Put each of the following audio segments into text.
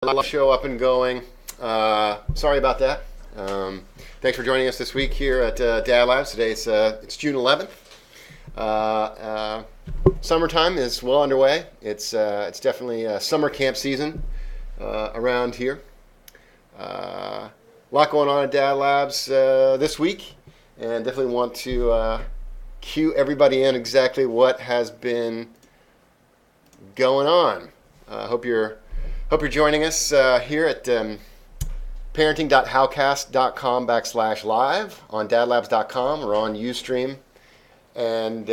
Live show up and going. Sorry about that. Thanks for joining us this week here at DadLabs. Today it's June 11th. Summertime is well underway. It's definitely summer camp season around here. A lot going on at DadLabs this week, and definitely want to cue everybody in exactly what has been going on. Hope you're joining us here at parenting.howcast.com/live on dadlabs.com or on Ustream. And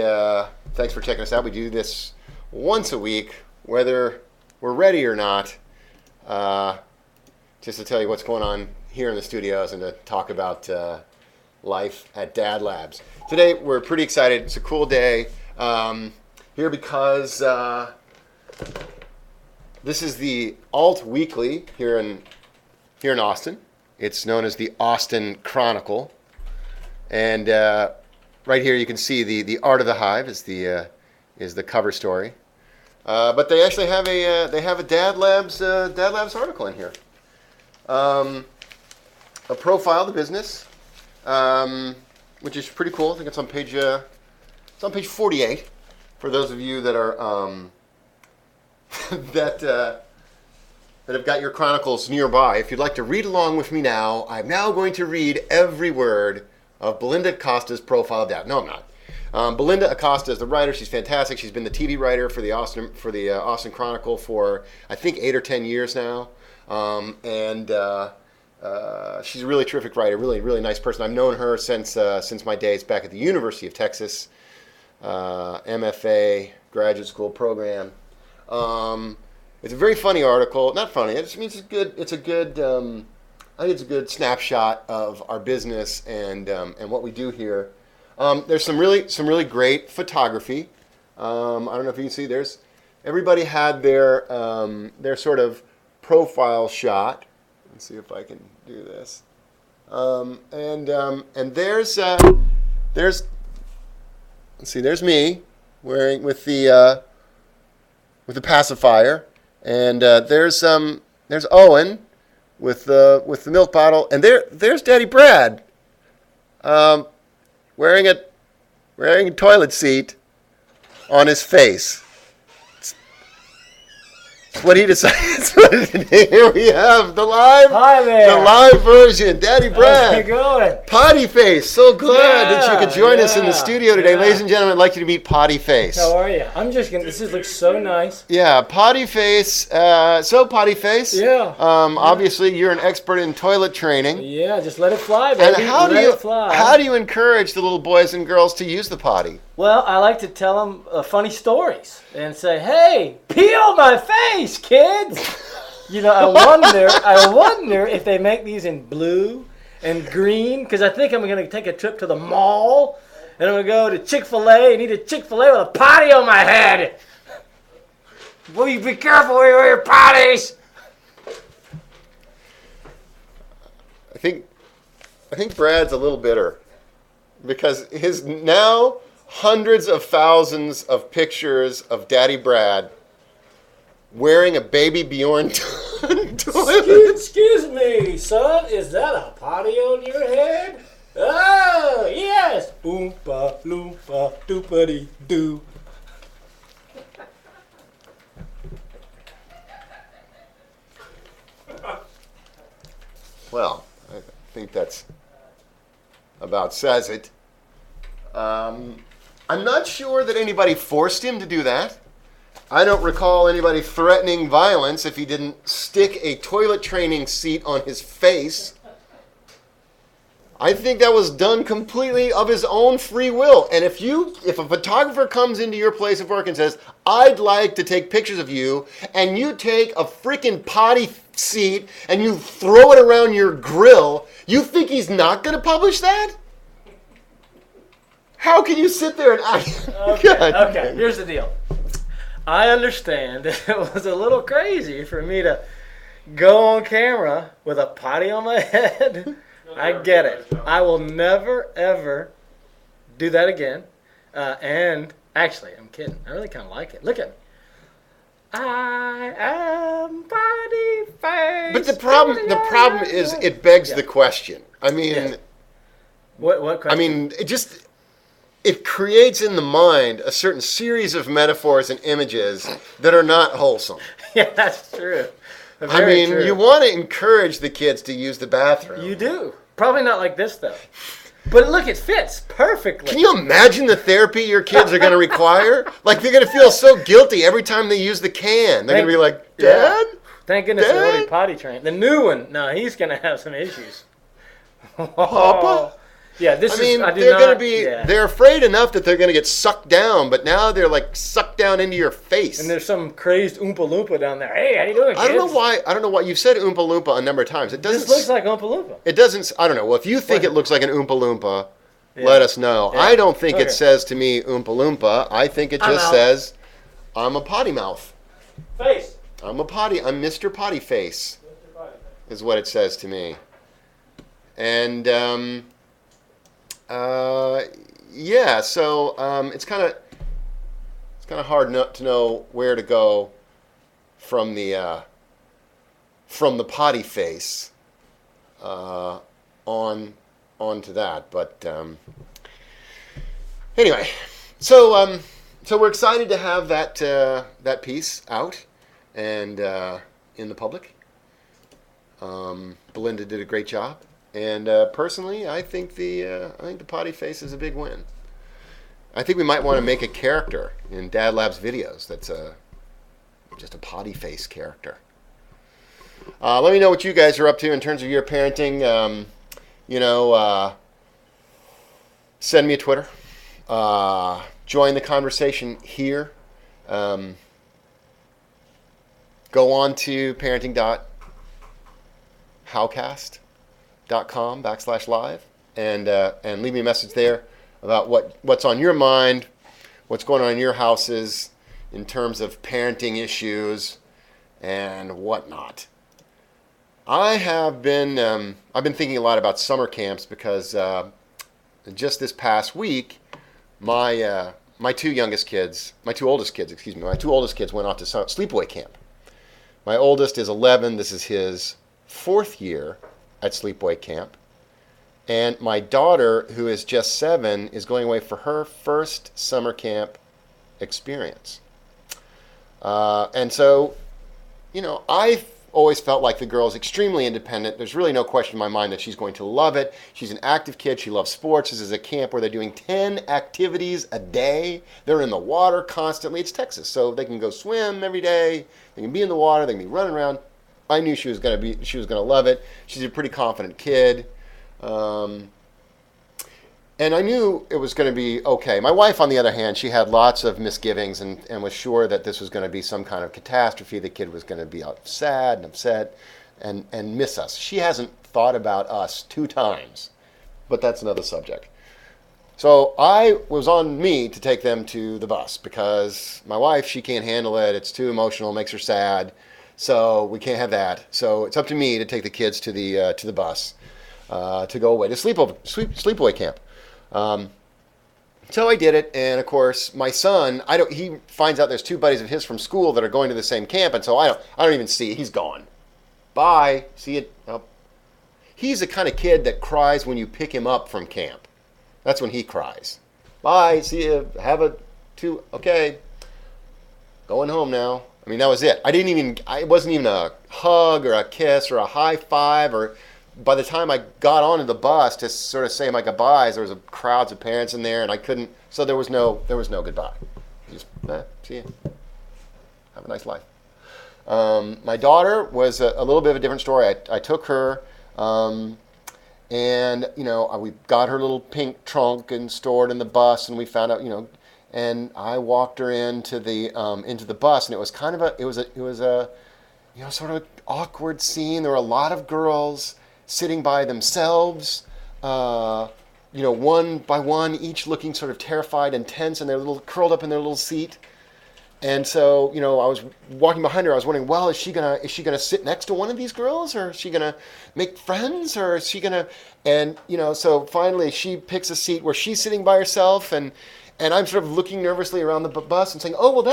thanks for checking us out. We do this once a week, whether we're ready or not, just to tell you what's going on here in the studios and to talk about life at DadLabs. Today, we're pretty excited. It's a cool day here because this is the Alt Weekly here in Austin. It's known as the Austin Chronicle, and right here you can see the Art of the Hive is the cover story. But they actually have a DadLabs article in here, a profile of the business, which is pretty cool. I think it's on page 48 for those of you that are that have got your chronicles nearby. If you'd like to read along with me now, I'm now going to read every word of Belinda Acosta's profile of Dad. No, I'm not. Belinda Acosta is the writer. She's fantastic. She's been the TV writer for the Austin Chronicle for I think 8 or 10 years now, and she's a really terrific writer. Really, really nice person. I've known her since my days back at the University of Texas, MFA graduate school program. It's a very funny article. Not funny. It just means it's good. It's a good. I think it's a good snapshot of our business and what we do here. There's some really great photography. I don't know if you can see. Everybody had their sort of profile shot. Let's see if I can do this. And there's let's see. There's me wearing with the pacifier, and there's Owen with the milk bottle, and there's Daddy Brad, wearing a toilet seat on his face. It's what he decided. Here we have the live version. Daddy Brad. How's it going? Potty Face. So glad that you could join us in the studio today. Ladies and gentlemen, I'd like you to meet Potty Face. How are you? This looks so nice. Yeah, Potty Face. Potty Face. Yeah. Obviously, you're an expert in toilet training. Yeah, just let it fly, baby. And how do you encourage the little boys and girls to use the potty? Well, I like to tell them funny stories and say, "Hey, peel my face, kids." I wonder if they make these in blue and green, because I think I'm going to take a trip to the mall and I'm going to go to Chick-fil-A and eat a Chick-fil-A with a potty on my head. Will you be careful where you wear your potties? I think Brad's a little bitter because his now hundreds of thousands of pictures of Daddy Brad wearing a Baby Bjorn toilet. Excuse me, son. Is that a potty on your head? Oh, yes. Oompa loompa doopity doo. Well, I think that's about says it. I'm not sure that anybody forced him to do that. I don't recall anybody threatening violence if he didn't stick a toilet training seat on his face. I think that was done completely of his own free will. And if a photographer comes into your place of work and says, "I'd like to take pictures of you," and you take a freaking potty seat and you throw it around your grill, you think he's not going to publish that? How can you sit there and Okay, here's the deal. I understand it was a little crazy for me to go on camera with a potty on my head. I get it. I will never, ever do that again. And actually, I'm kidding. I really kind of like it. Look at me. I am Potty Face. But the problem is it begs the question. I mean, Yeah. What question? I mean, it creates in the mind a certain series of metaphors and images that are not wholesome. Yeah, that's true. I mean, you want to encourage the kids to use the bathroom. You do. Probably not like this, though. But look, it fits perfectly. Can you imagine the therapy your kids are going to require? Like, they're going to feel so guilty every time they use the can. They're going to be like, Dad? Thank goodness they're already Dad? potty trained. The new one, no, he's going to have some issues. Papa? Yeah, this I mean, is. I do they're not. going to be, Yeah. they're afraid enough that they're going to get sucked down, but now they're like sucked down into your face. And there's some crazed Oompa Loompa down there. Hey, how you doing, kids? I don't know why you've said Oompa Loompa a number of times. It doesn't. This looks like Oompa Loompa. It doesn't. I don't know. Well, if you think it looks like an Oompa Loompa, let us know. Yeah. I don't think Okay. it says to me Oompa Loompa. I think it just out. says I'm a potty mouth. Face. I'm Mr. Potty Face is what it says to me. And yeah, so it's kind of hard to know where to go from the potty face on to that. But anyway, so we're excited to have that piece out and in the public. Belinda did a great job, and personally, I think the potty face is a big win. I think we might want to make a character in DadLabs videos that's just a potty face character. Let me know what you guys are up to in terms of your parenting. Send me a Twitter. Join the conversation here. Go on to parenting.howcast.com/live and leave me a message there about what's on your mind, what's going on in your houses in terms of parenting issues and whatnot. I've been thinking a lot about summer camps because just this past week, my two oldest kids went off to sleepaway camp. My oldest is 11. This is his 4th year at sleepaway camp. And my daughter, who is just 7, is going away for her first summer camp experience. And so, I've always felt like the girl's extremely independent. There's really no question in my mind that she's going to love it. She's an active kid. She loves sports. This is a camp where they're doing 10 activities a day. They're in the water constantly. It's Texas, so they can go swim every day. They can be in the water. They can be running around. I knew she was going to love it. She's a pretty confident kid. And I knew it was going to be okay. My wife, on the other hand, she had lots of misgivings and was sure that this was going to be some kind of catastrophe. The kid was going to be sad and upset and miss us. She hasn't thought about us 2 times, but that's another subject. So I was on me to take them to the bus because my wife, she can't handle it. It's too emotional, makes her sad. So we can't have that. So it's up to me to take the kids to the bus to go away to sleepaway camp. So I did it, and of course my son, he finds out there's 2 buddies of his from school that are going to the same camp, and so I don't even see it. He's gone. Bye. See you. Oh. He's the kind of kid that cries when you pick him up from camp. That's when he cries. Bye. See you. Okay. Going home now. I mean, that was it. It wasn't even a hug or a kiss or a high five or. By the time I got onto the bus to sort of say my goodbyes, there was crowds of parents in there, and I couldn't. So there was no goodbye. Just see you. Have a nice life. My daughter was a little bit of a different story. I took her, and we got her little pink trunk and stored in the bus, and we found out, and I walked her into the bus, and it was kind of it was a sort of awkward scene. There were a lot of girls sitting by themselves, one by one, each looking sort of terrified and tense, and they're curled up in their little seat. And so, I was walking behind her. I was wondering, well, is she gonna sit next to one of these girls, or is she gonna make friends, or is she gonna? And so finally, she picks a seat where she's sitting by herself, and I'm sort of looking nervously around the bus and saying, oh, well,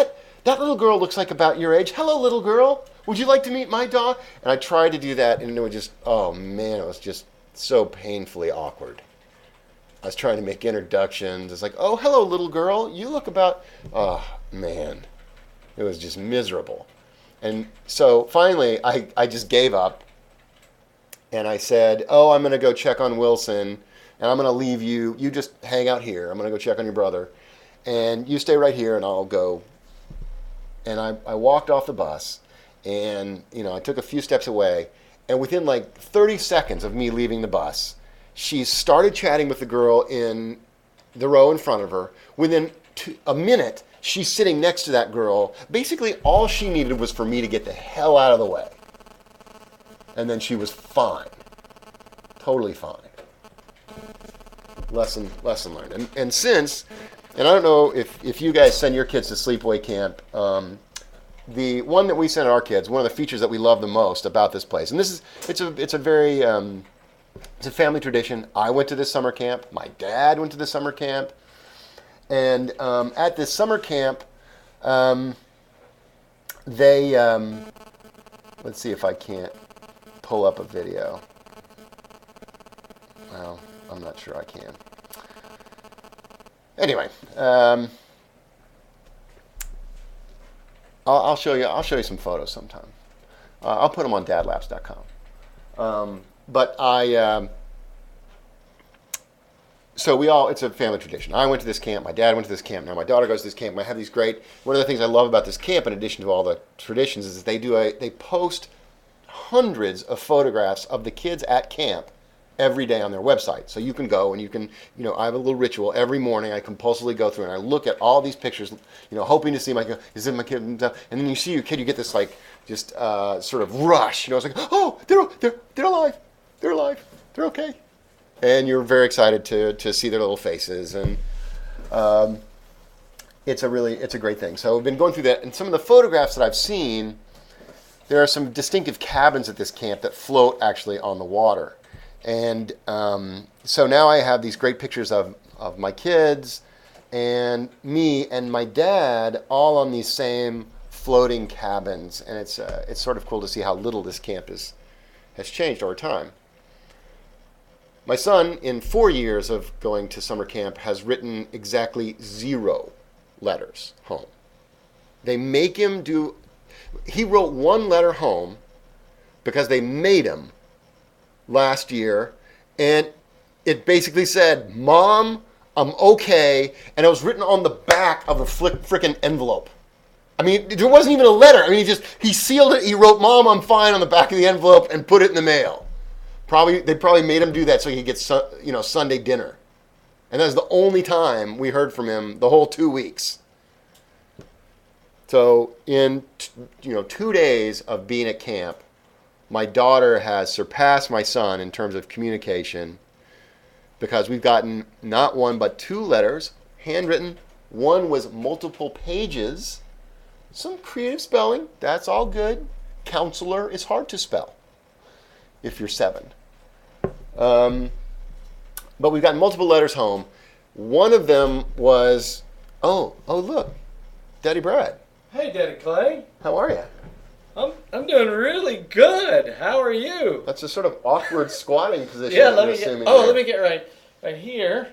that little girl looks like about your age. Hello, little girl. Would you like to meet my dog? And I tried to do that, and it was just, oh man, it was just so painfully awkward. I was trying to make introductions. It's like, oh, hello, little girl. You look about, oh man, it was just miserable. And so finally, I just gave up, and I said, oh, I'm going to go check on Wilson, and I'm going to leave you. You just hang out here. I'm going to go check on your brother, and you stay right here, and I'll go. And I walked off the bus, and I took a few steps away, and within like 30 seconds of me leaving the bus, she started chatting with the girl in the row in front of her. Within a minute, she's sitting next to that girl. Basically, all she needed was for me to get the hell out of the way. And then she was fine. Totally fine. Lesson learned. And since, and I don't know if you guys send your kids to sleepaway camp, the one that we send our kids, one of the features that we love the most about this place, and it's a very, it's a family tradition. I went to this summer camp. My dad went to this summer camp. And at this summer camp, they, let's see if I can't pull up a video. Well, I'm not sure I can. Anyway, I'll show you some photos sometime. I'll put them on DadLabs.com. But so it's a family tradition. I went to this camp. My dad went to this camp. Now my daughter goes to this camp. I have these great. One of the things I love about this camp, in addition to all the traditions, is they post hundreds of photographs of the kids at camp every day on their website. So you can go and you can, I have a little ritual every morning. I compulsively go through and I look at all these pictures, hoping to see is it my kid? And then you see your kid, you get this like just sort of rush. It's like, oh, they're alive, they're alive, they're okay, and you're very excited to see their little faces, and it's a great thing. So I've been going through that, and some of the photographs that I've seen, there are some distinctive cabins at this camp that float actually on the water. And so now I have these great pictures of my kids and me and my dad all on these same floating cabins. And it's sort of cool to see how little this camp has changed over time. My son, in 4 years of going to summer camp, has written exactly 0 letters home. They make him do... He wrote 1 letter home because they made him last year, and it basically said, Mom, I'm okay, and it was written on the back of a frickin' envelope. I mean, there wasn't even a letter. I mean, he sealed it, he wrote, Mom, I'm fine, on the back of the envelope, and put it in the mail. They probably made him do that so he could get Sunday dinner. And that was the only time we heard from him the whole 2 weeks. So in 2 days of being at camp, my daughter has surpassed my son in terms of communication, because we've gotten not 1 but 2 letters, handwritten. 1 was multiple pages. Some creative spelling, that's all good. Counselor is hard to spell if you're 7. But we've gotten multiple letters home. One of them was, oh look, Daddy Brad. Hey, Daddy Clay. How are you? I'm doing really good. How are you? That's a sort of awkward squatting position. Yeah, let me get right here.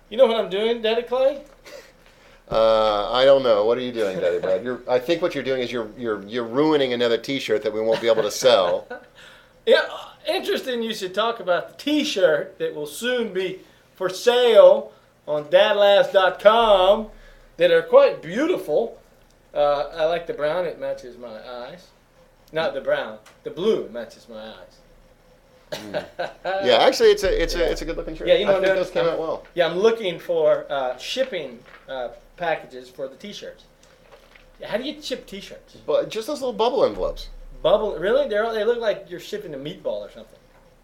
You know what I'm doing, Daddy Clay? I don't know. What are you doing, Daddy Brad? I think what you're doing is you're ruining another T-shirt that we won't be able to sell. Yeah, interesting. You should talk about the T-shirt that will soon be for sale on DadLabs.com. That are quite beautiful. I like the brown; it matches my eyes. Not the brown, the blue matches my eyes. Yeah, actually, it's a good looking shirt. Yeah, I think those came out well. Yeah, I'm looking for shipping packages for the T-shirts. How do you ship T-shirts? But just those little bubble envelopes. Bubble? Really? They look like you're shipping a meatball or something.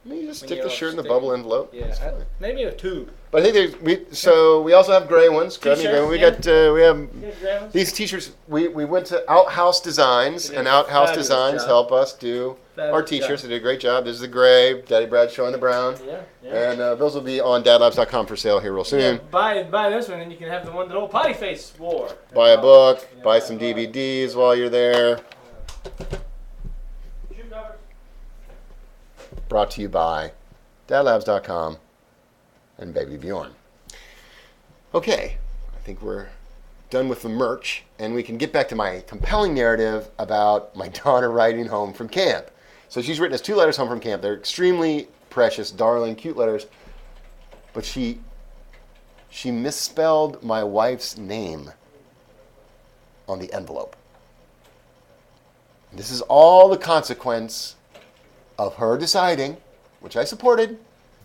You just When stick you're the shirt in the stick- bubble envelope. Yeah, maybe a tube. But I think we also have gray ones. Grab me a gray one. We got we have these t-shirts. We went to Outhouse Designs, They did and a Outhouse fabulous Designs job. help us do our Fabulous t-shirts. job. They did a great job. This is the gray. Daddy Brad's showing the brown. Yeah. And those will be on dadlabs.com for sale here real soon. Yeah, buy this one, and you can have the one that old Potty Face wore. Buy a book. Yeah, Buy some DVDs while you're there. Shoe covers. Brought to you by dadlabs.com and Baby Bjorn. Okay, I think we're done with the merch, and we can get back to my compelling narrative about my daughter riding home from camp. So she's written us 2 letters home from camp. They're extremely precious, darling, cute letters, but she misspelled my wife's name on the envelope. This is all the consequence of her deciding, which I supported,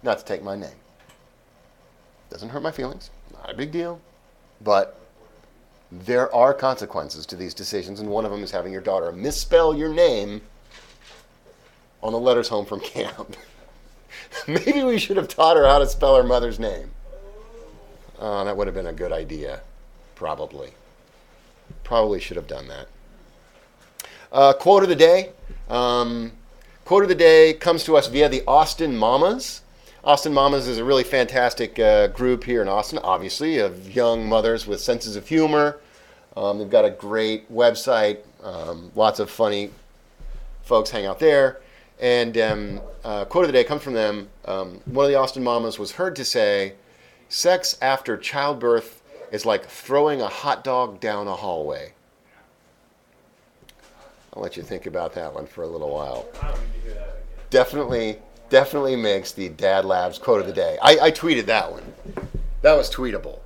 not to take my name. Doesn't hurt my feelings, not a big deal, but there are consequences to these decisions, and one of them is having your daughter misspell your name on the letters home from camp. Maybe we should have taught her how to spell her mother's name. Oh, that would have been a good idea, probably. Probably should have done that. Quote of the day. Quote of the day comes to us via the Austin Mamas. Austin Mamas is a really fantastic group here in Austin, obviously, of young mothers with senses of humor. They've got a great website. Lots of funny folks hang out there. And quote of the day comes from them. One of the Austin Mamas was heard to say, "Sex after childbirth is like throwing a hot dog down a hallway." I'll let you think about that one for a little while. I don't need to hear that again. Definitely makes the DadLabs quote of the day. I tweeted that one. That was tweetable.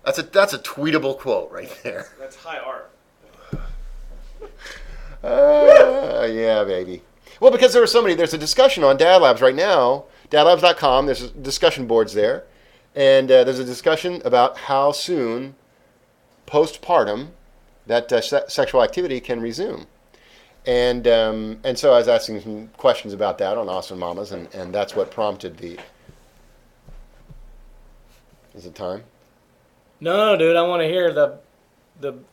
That's a tweetable quote right there. That's high art. Yeah, baby. Well, because there's a discussion on DadLabs right now, dadlabs.com, there's discussion boards there, and there's a discussion about how soon postpartum that sexual activity can resume. And so I was asking some questions about that on Austin Mamas, and that's what prompted the... Is it time? No, dude, I want to hear the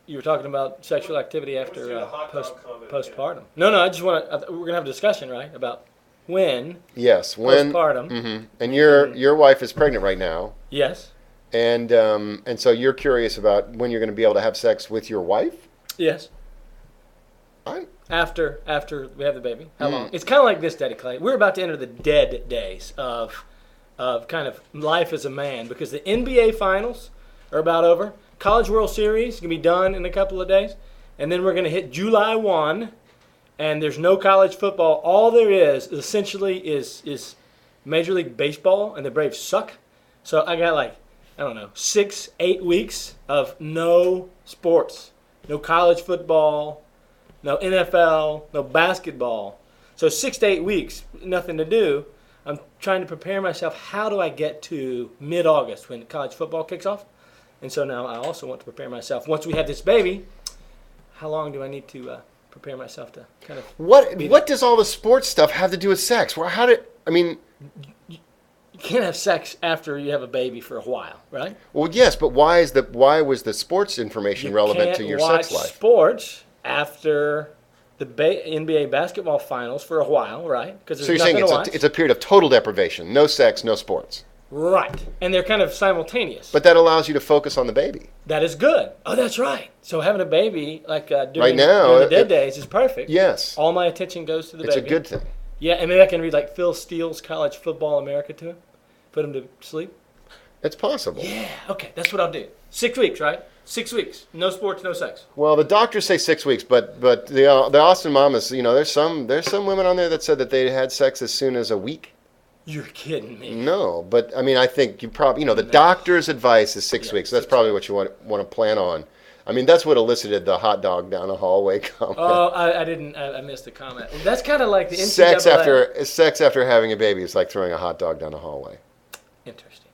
you were talking about sexual activity Let's do after the hot dog comment postpartum. No, I just want to. We're gonna have a discussion, right, about when Yes, when... postpartum. Mm-hmm. And your wife is pregnant right now, Yes, and so you're curious about when you're going to be able to have sex with your wife? yes. I'm... After we have the baby, how long? It's kind of like this, Daddy Clay. We're about to enter the dead days of kind of life as a man, because the NBA finals are about over. College World Series is going to be done in a couple of days. And then we're going to hit July 1, and there's no college football. All there is essentially is Major League Baseball, and the Braves suck. So I got 6-8 weeks of no sports. No college football, no NFL, no basketball. So 6 to 8 weeks, nothing to do. I'm trying to prepare myself. How do I get to mid-August when college football kicks off? And so now I also want to prepare myself. Once we have this baby, how long do I need to prepare myself to kind of... What does all the sports stuff have to do with sex? Well, You can't have sex after you have a baby for a while, right? Well, yes, but why was the sports information relevant to your sex life? Sports after the NBA basketball finals for a while, right? Because So you're saying it's a period of total deprivation, no sex, no sports. Right, and they're kind of simultaneous. But that allows you to focus on the baby. That is good. Oh, that's right. So having a baby, during Right now, the dead days, is perfect. Yes. All my attention goes to the It's baby. a good thing. Yeah, and maybe I can read Phil Steele's College Football America to him, put him to sleep. It's possible. Yeah, okay, that's what I'll do. 6 weeks, right? 6 weeks. No sports, no sex. Well, the doctors say 6 weeks, but the Austin Mamas, there's some women on there that said that they had sex as soon as a week. You're kidding me. No, but I think you probably, the doctor's advice is 6 weeks. So that's probably what you want to plan on. That's what elicited the hot dog down the hallway comment. Oh, I missed the comment. That's kind of like the NCAA. Sex after having a baby is like throwing a hot dog down the hallway. Interesting.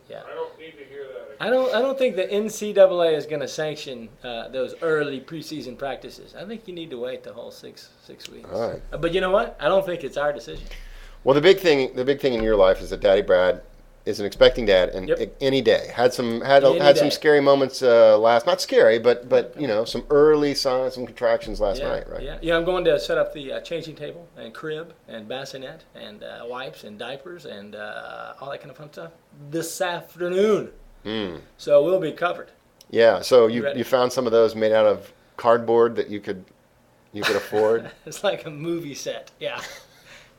Yeah. I don't need to hear that again. I don't think the NCAA is going to sanction those early preseason practices. I think you need to wait the whole six weeks. All right. But you know what? I don't think it's our decision. Well, the big thing in your life is that Daddy Brad is an expecting dad, and any day had some scary moments not scary, but some early signs, some contractions last night, right? Yeah. I'm going to set up the changing table and crib and bassinet and wipes and diapers and all that kind of fun stuff this afternoon. So we'll be covered. Yeah. So you found some of those made out of cardboard that you could afford. It's like a movie set. Yeah.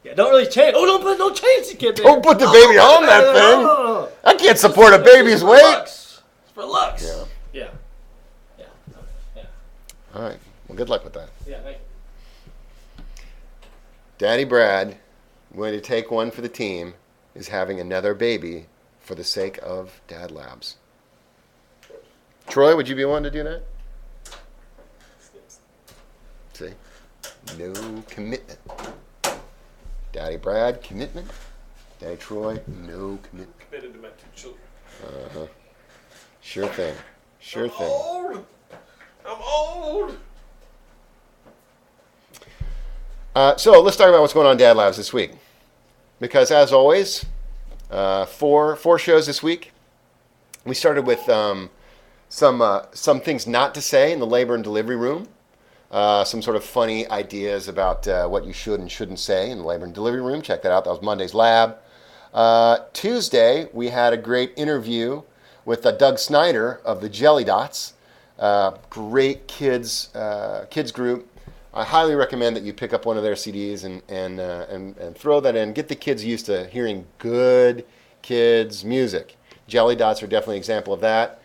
Yeah, don't really change. Oh, don't change the kid. Don't put the baby on that thing. No. I can't support a baby's weight. It's for looks. Yeah. All right. Well, good luck with that. Yeah, thank you. Daddy Brad, going to take one for the team, is having another baby for the sake of DadLabs. Troy, would you be one to do that? See? No commitment. Daddy Brad, commitment. Daddy Troy, no commitment. Committed to my 2 children. Uh-huh. Sure thing. Sure thing. I'm old. So let's talk about what's going on in DadLabs this week. Because as always, 4 shows this week. We started with some things not to say in the labor and delivery room. Some sort of funny ideas about what you should and shouldn't say in the labor and delivery room. Check that out. That was Monday's lab. Tuesday, we had a great interview with Doug Snyder of the Jelly Dots. Great kids group. I highly recommend that you pick up one of their CDs and throw that in. Get the kids used to hearing good kids music. Jelly Dots are definitely an example of that.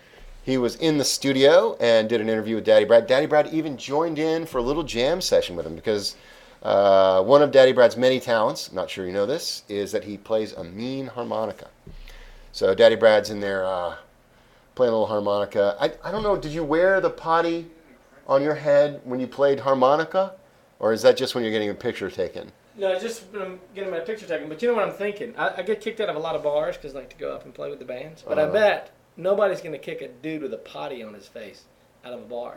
He was in the studio and did an interview with Daddy Brad. Daddy Brad even joined in for a little jam session with him because one of Daddy Brad's many talents, not sure you know this, is that he plays a mean harmonica. So Daddy Brad's in there playing a little harmonica. I don't know, did you wear the potty on your head when you played harmonica? Or is that just when you're getting a picture taken? No, just when I'm getting my picture taken. But you know what I'm thinking? I get kicked out of a lot of bars because I like to go up and play with the bands. But I bet nobody's going to kick a dude with a potty on his face out of a bar.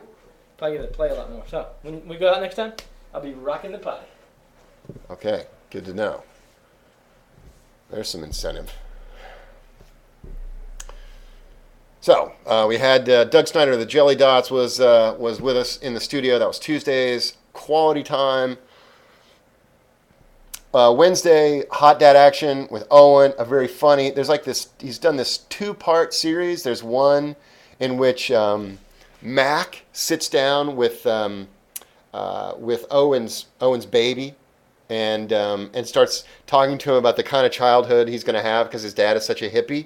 Probably going to play a lot more. So, when we go out next time, I'll be rocking the potty. Okay, good to know. There's some incentive. So, we had Doug Snyder of the Jelly Dots was with us in the studio. That was Tuesday's quality time. Wednesday, Hot Dad Action with Owen, a very funny, there's like this, he's done this 2-part series. There's one in which Mac sits down with Owen's baby and starts talking to him about the kind of childhood he's going to have because his dad is such a hippie.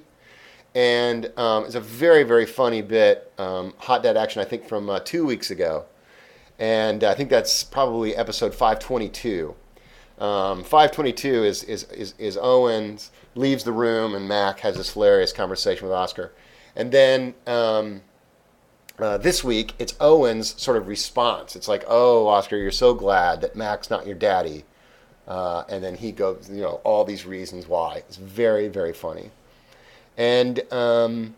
And it's a very, very funny bit, Hot Dad Action, I think from 2 weeks ago. And I think that's probably episode 522. 522 is Owens leaves the room and Mac has this hilarious conversation with Oscar. And then this week it's Owens' sort of response. It's like, oh, Oscar, you're so glad that Mac's not your daddy. And then he goes, all these reasons why. It's very, very funny. And then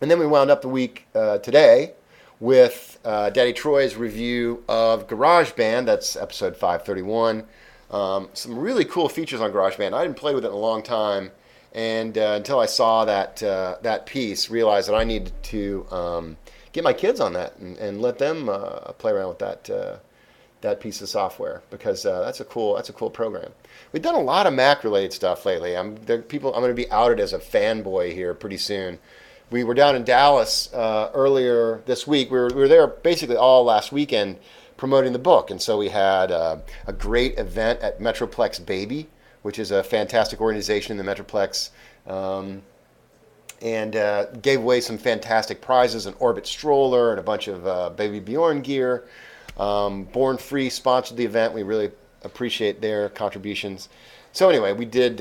we wound up the week today with Daddy Troy's review of GarageBand. That's episode 531. Some really cool features on GarageBand. I hadn't played with it in a long time, and until I saw that piece, realized that I needed to get my kids on that and let them play around with that piece of software because that's a cool program. We've done a lot of Mac related stuff lately. I'm going to be outed as a fanboy here pretty soon. We were down in Dallas earlier this week. We were there basically all last weekend promoting the book. And so we had a great event at Metroplex Baby, which is a fantastic organization in the Metroplex, and gave away some fantastic prizes, an Orbit stroller and a bunch of Baby Bjorn gear. Born Free sponsored the event. We really appreciate their contributions. So anyway, we did...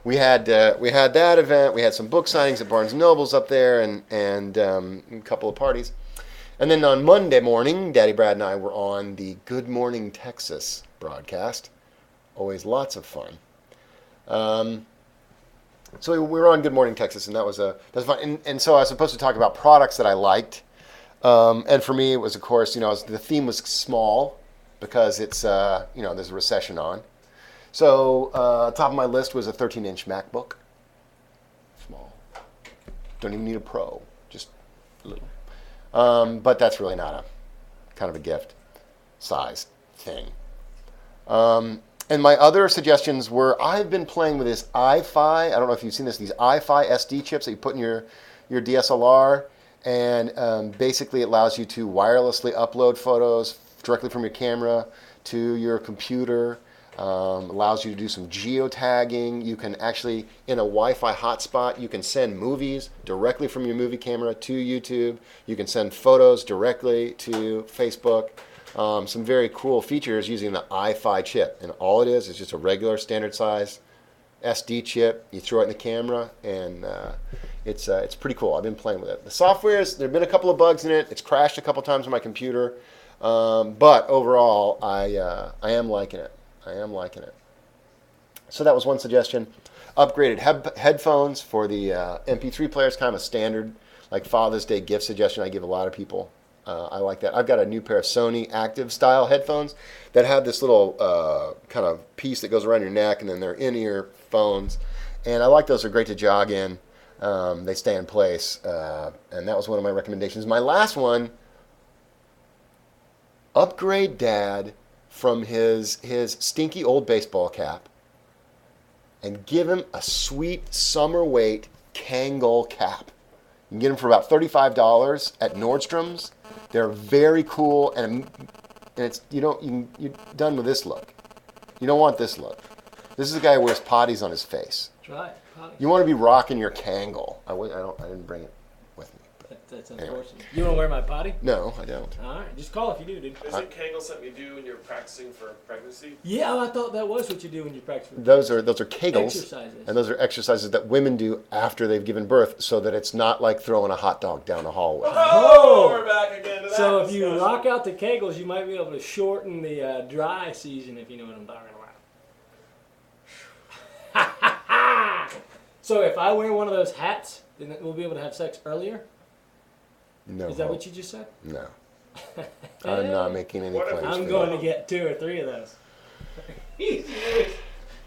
We had that event. We had some book signings at Barnes & Noble's up there and a couple of parties. And then on Monday morning, Daddy Brad and I were on the Good Morning Texas broadcast. Always lots of fun. So we were on Good Morning Texas, and that was fun. And so I was supposed to talk about products that I liked. And for me, it was, of course, the theme was small because it's, there's a recession on. So top of my list was a 13-inch MacBook. Small. Don't even need a Pro. Just a little. But that's really not a kind of a gift size thing. And my other suggestions were, I've been playing with this iFi. I don't know if you've seen this. These iFi SD chips that you put in your DSLR. And basically it allows you to wirelessly upload photos directly from your camera to your computer. Allows you to do some geotagging. You can actually, in a Wi-Fi hotspot, you can send movies directly from your movie camera to YouTube. You can send photos directly to Facebook. Some very cool features using the iFi chip. And all it is just a regular standard size SD chip. You throw it in the camera, and it's pretty cool. I've been playing with it. The software there have been a couple of bugs in it. It's crashed a couple times on my computer. But overall, I am liking it. So that was one suggestion. Upgraded headphones for the MP3 players, kind of a standard, like Father's Day gift suggestion I give a lot of people. I like that. I've got a new pair of Sony Active style headphones that have this little kind of piece that goes around your neck, and then they're in-ear phones. And I like those. They're great to jog in. They stay in place. And that was one of my recommendations. My last one, upgrade Dad from his stinky old baseball cap and give him a sweet summer weight Kangol cap. You can get them for about $35 at Nordstrom's. They're very cool, and it's you're done with this look. You don't want this look. This is a guy who wears potties on his face. That's right. Potty. You want to be rocking your Kangol. I didn't bring it with me. That's anyway. unfortunate. You want to wear my potty? No, I don't. All right, just call if you do, dude. Is it Kegel something you do when you're practicing for pregnancy? Yeah, I thought that was what you do when you practice. Those are Kegels, Exercises. and those are exercises that women do after they've given birth, so that it's not like throwing a hot dog down the hallway. Oh, we're back again to that. So if you rock out the Kegels, you might be able to shorten the dry season, if you know what I'm talking about. So if I wear one of those hats, then we'll be able to have sex earlier? No. Is that what you just said? No. I'm not making any What if plans. I'm for going that. to get 2 or 3 of those.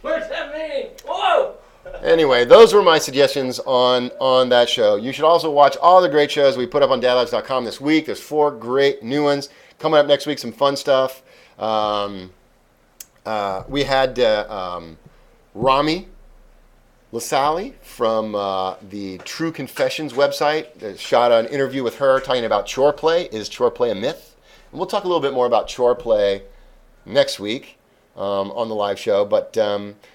Where's that mean? Whoa! Anyway, those were my suggestions on that show. You should also watch all the great shows we put up on DadLabs.com this week. There's 4 great new ones. Coming up next week, some fun stuff. We had Rami LaSalle from the True Confessions website. Shot an interview with her talking about chore play. Is chore play a myth? And we'll talk a little bit more about chore play next week on the live show. But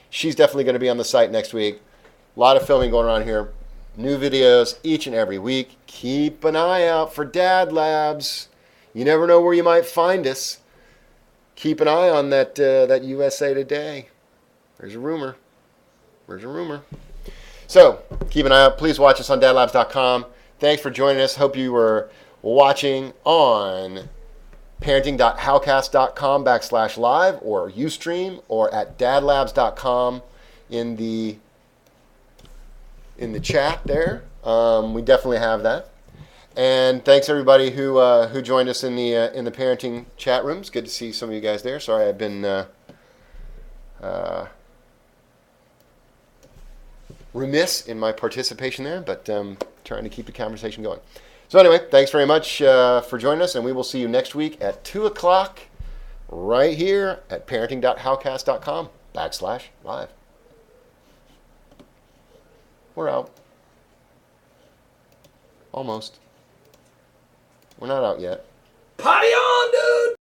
she's definitely going to be on the site next week. A lot of filming going on here. New videos each and every week. Keep an eye out for DadLabs. You never know where you might find us. Keep an eye on that USA Today. There's a rumor. So, keep an eye out. Please watch us on DadLabs.com. Thanks for joining us. Hope you were watching on parenting.howcast.com/live or Ustream or at dadlabs.com in the chat there. We definitely have that. And thanks everybody who joined us in the parenting chat rooms. Good to see some of you guys there. Sorry I've been remiss in my participation there, but trying to keep the conversation going. So anyway, thanks very much for joining us, and we will see you next week at 2 o'clock right here at parenting.howcast.com/live. We're out. Almost. We're not out yet. Potty on, dude!